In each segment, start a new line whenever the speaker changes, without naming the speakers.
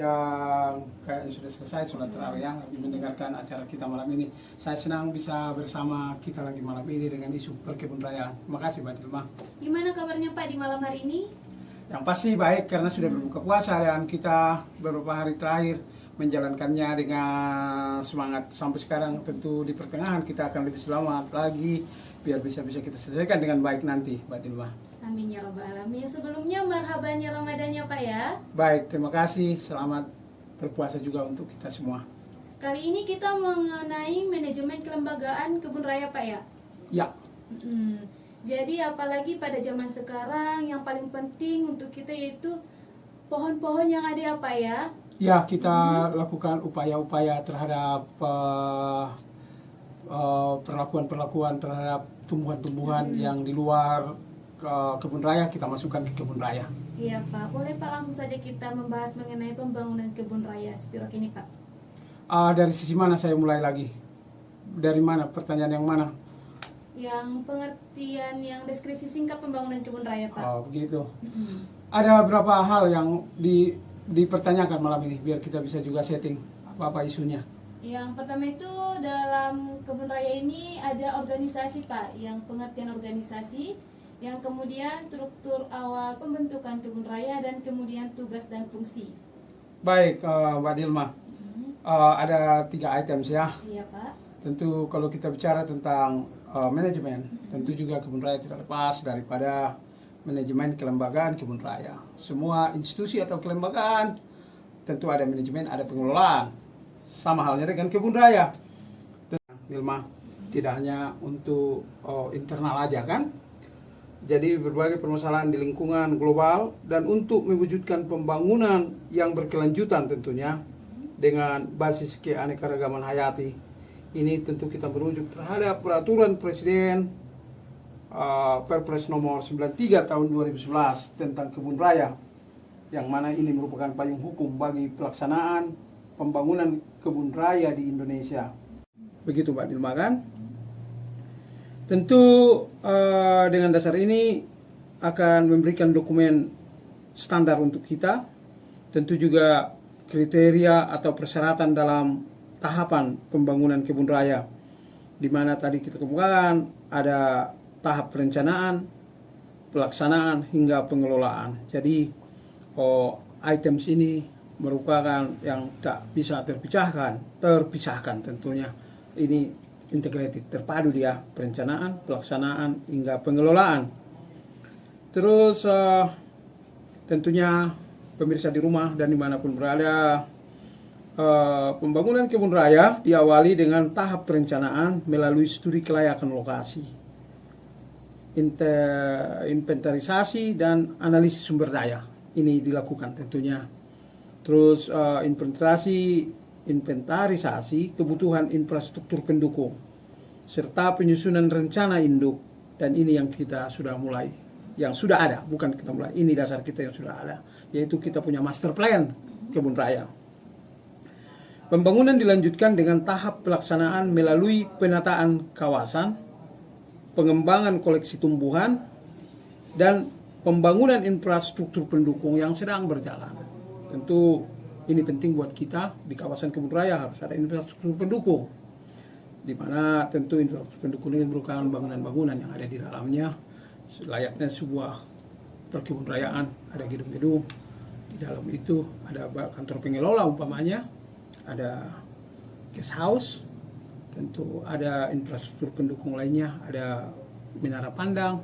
yang kayaknya sudah selesai sholat tarawih ya, mendengarkan acara kita malam ini. Saya senang bisa bersama kita lagi malam ini dengan isu perkebun raya. Terima kasih Mbak Dilma.
Gimana kabarnya Pak di malam hari ini?
Yang pasti baik karena sudah berbuka puasa dan kita beberapa hari terakhir menjalankannya dengan semangat sampai sekarang. Tentu di pertengahan kita akan lebih selamat lagi biar bisa kita selesaikan dengan baik nanti Mbak Dilma.
Amin ya robbal alamin. Sebelumnya marhabannya Ramadannya Pak ya.
Baik, terima kasih. Selamat berpuasa juga untuk kita semua.
Kali ini kita mengenai manajemen kelembagaan kebun raya Pak ya.
Ya.
Jadi apalagi pada zaman sekarang yang paling penting untuk kita yaitu pohon-pohon yang ada ya Pak ya.
Ya, kita lakukan upaya-upaya terhadap perlakuan terhadap tumbuhan-tumbuhan yang di luar kebun raya, kita masukkan ke kebun raya.
Iya Pak, boleh Pak langsung saja kita membahas mengenai pembangunan kebun raya Spirok ini Pak.
Dari sisi mana saya mulai lagi? Dari mana? Pertanyaan yang mana?
Yang pengertian, yang deskripsi singkat pembangunan kebun raya Pak.
Oh, begitu. Ada beberapa hal yang dipertanyakan malam ini, biar kita bisa juga setting apa isunya.
Yang pertama itu dalam kebun raya ini ada organisasi Pak, yang pengertian organisasi, yang kemudian struktur awal pembentukan kebun raya dan kemudian tugas dan fungsi.
Baik, Mbak Dilma, ada 3 items ya.
Iya Pak.
Tentu kalau kita bicara tentang manajemen, tentu juga kebun raya tidak lepas daripada manajemen kelembagaan kebun raya. Semua institusi atau kelembagaan tentu ada manajemen, ada pengelolaan. Sama halnya dengan kebun raya. Dilma, tidak hanya untuk internal aja kan? Jadi berbagai permasalahan di lingkungan global dan untuk mewujudkan pembangunan yang berkelanjutan tentunya dengan basis keanekaragaman hayati. Ini tentu kita merujuk terhadap peraturan Presiden Perpres nomor 93 tahun 2011 tentang kebun raya, yang mana ini merupakan payung hukum bagi pelaksanaan pembangunan kebun raya di Indonesia. Begitu Mbak Dilma kan? Tentu dengan dasar ini akan memberikan dokumen standar untuk kita, tentu juga kriteria atau persyaratan dalam tahapan pembangunan kebun raya, di mana tadi kita kemukakan ada tahap perencanaan, pelaksanaan hingga pengelolaan. Jadi items ini merupakan yang tak bisa terpisahkan tentunya. Ini integrated, terpadu dia, perencanaan, pelaksanaan hingga pengelolaan. Terus tentunya pemirsa di rumah dan dimanapun berada, pembangunan kebun raya diawali dengan tahap perencanaan melalui studi kelayakan lokasi, inventarisasi dan analisis sumber daya. Ini dilakukan tentunya. Terus inventarisasi kebutuhan infrastruktur pendukung serta penyusunan rencana induk, dan ini yang kita sudah mulai, yang sudah ada, bukan kita mulai, ini dasar kita yang sudah ada, yaitu kita punya master plan kebun raya. Pembangunan dilanjutkan dengan tahap pelaksanaan melalui penataan kawasan, pengembangan koleksi tumbuhan, dan pembangunan infrastruktur pendukung yang sedang berjalan. Tentu ini penting buat kita di kawasan kebun raya, harus ada infrastruktur pendukung, di mana tentu infrastruktur pendukung ini merupakan bangunan-bangunan yang ada di dalamnya, layaknya sebuah perkebun rayaan. Ada gedung-gedung, di dalam itu ada kantor pengelola umpamanya, ada guest house, tentu ada infrastruktur pendukung lainnya, ada menara pandang,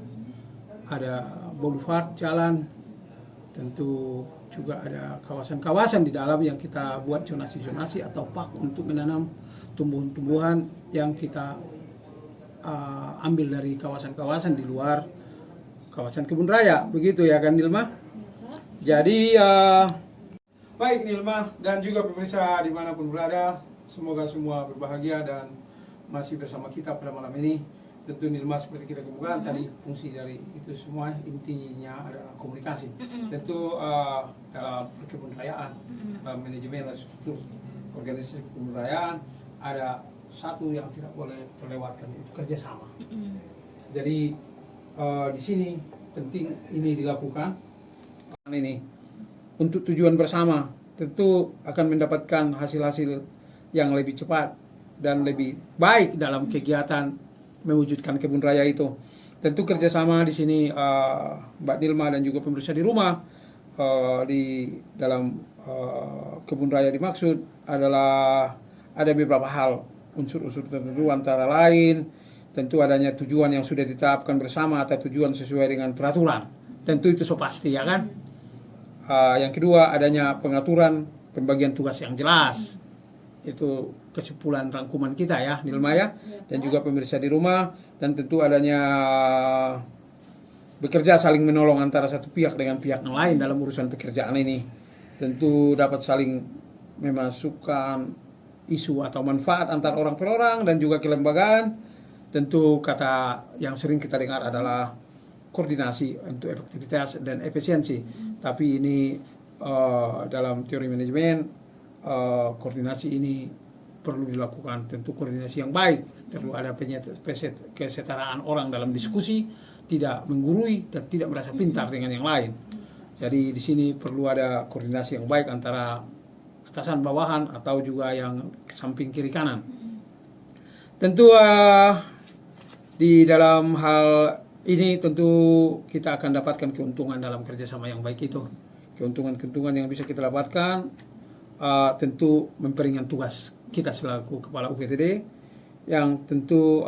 ada boulevard jalan, tentu juga ada kawasan-kawasan di dalam yang kita buat zonasi-zonasi atau park untuk menanam tumbuhan-tumbuhan yang kita ambil dari kawasan-kawasan di luar kawasan kebun raya. Begitu ya kan Nilma? Jadi baik Nilma dan juga pemirsa dimanapun berada, semoga semua berbahagia dan masih bersama kita pada malam ini. Tentu Nilma seperti kita kemukakan tadi, fungsi dari itu semua intinya adalah komunikasi. Tentu dalam perkebun rayaan, manajemen dan struktur organisasi perkebun rayaan ada satu yang tidak boleh terlewatkan, yaitu kerjasama. Jadi di sini penting ini dilakukan ini untuk tujuan bersama, tentu akan mendapatkan hasil-hasil yang lebih cepat dan lebih baik dalam kegiatan mewujudkan kebun raya itu. Tentu kerjasama di sini Mbak Dilma dan juga pemirsa di rumah di dalam kebun raya dimaksud adalah ada beberapa hal, unsur-unsur tertentu, antara lain tentu adanya tujuan yang sudah ditetapkan bersama atau tujuan sesuai dengan peraturan. Tentu itu so pasti, ya kan? Yang kedua, adanya pengaturan pembagian tugas yang jelas. Itu kesimpulan rangkuman kita ya, Nilma ya, dan juga pemirsa di rumah. Dan tentu adanya bekerja saling menolong antara satu pihak dengan pihak yang lain dalam urusan pekerjaan ini. Tentu dapat saling memasukkan isu atau manfaat antar orang per orang dan juga kelembagaan. Tentu kata yang sering kita dengar adalah koordinasi untuk efektivitas dan efisiensi. Tapi ini dalam teori manajemen koordinasi ini perlu dilakukan. Tentu koordinasi yang baik, perlu ada kesetaraan orang dalam diskusi, tidak menggurui dan tidak merasa pintar dengan yang lain. Jadi di sini perlu ada koordinasi yang baik antara atasan bawahan atau juga yang samping kiri kanan. Tentu di dalam hal ini tentu kita akan dapatkan keuntungan dalam kerjasama yang baik itu. Keuntungan-keuntungan yang bisa kita dapatkan tentu memperingan tugas kita selaku kepala UPTD, yang tentu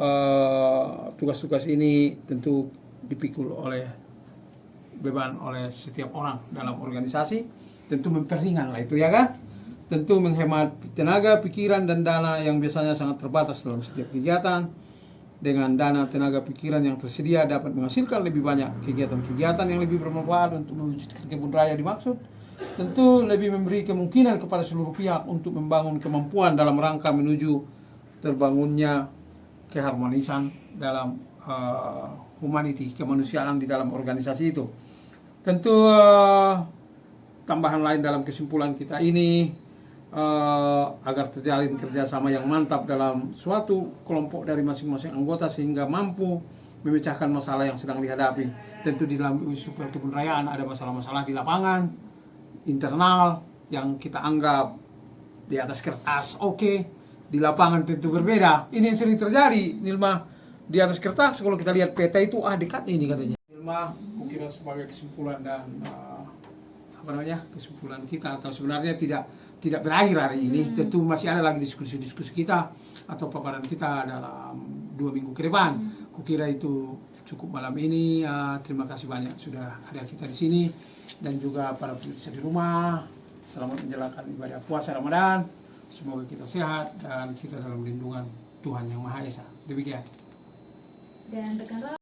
tugas-tugas ini tentu dipikul oleh beban oleh setiap orang dalam organisasi. Tentu memperingan lah itu, ya kan? Tentu menghemat tenaga, pikiran, dan dana yang biasanya sangat terbatas dalam setiap kegiatan. Dengan dana, tenaga, pikiran yang tersedia dapat menghasilkan lebih banyak kegiatan-kegiatan yang lebih bermanfaat untuk mewujudkan kebun raya dimaksud. Tentu lebih memberi kemungkinan kepada seluruh pihak untuk membangun kemampuan dalam rangka menuju terbangunnya keharmonisan dalam humanity, kemanusiaan di dalam organisasi itu. Tentu tambahan lain dalam kesimpulan kita ini, agar terjalin kerjasama yang mantap dalam suatu kelompok dari masing-masing anggota sehingga mampu memecahkan masalah yang sedang dihadapi. Tentu di dalam isu kebun rayaan ada masalah-masalah di lapangan, internal, yang kita anggap di atas kertas oke, di lapangan tentu berbeda. Ini yang sering terjadi, Nilma. Di atas kertas kalau kita lihat peta itu dekat ini katanya. Nilma, kukira sebagai kesimpulan dan kesimpulan kita, atau sebenarnya tidak berakhir hari ini. Tentu masih ada lagi diskusi-diskusi kita atau paparan kita dalam 2 minggu ke depan. Kukira itu cukup malam ini. Terima kasih banyak sudah ada kita di sini, dan juga para pemirsa di rumah. Selamat menjalankan ibadah puasa Ramadan. Semoga kita sehat dan kita dalam lindungan Tuhan Yang Maha Esa. Demikian.
Dan tekan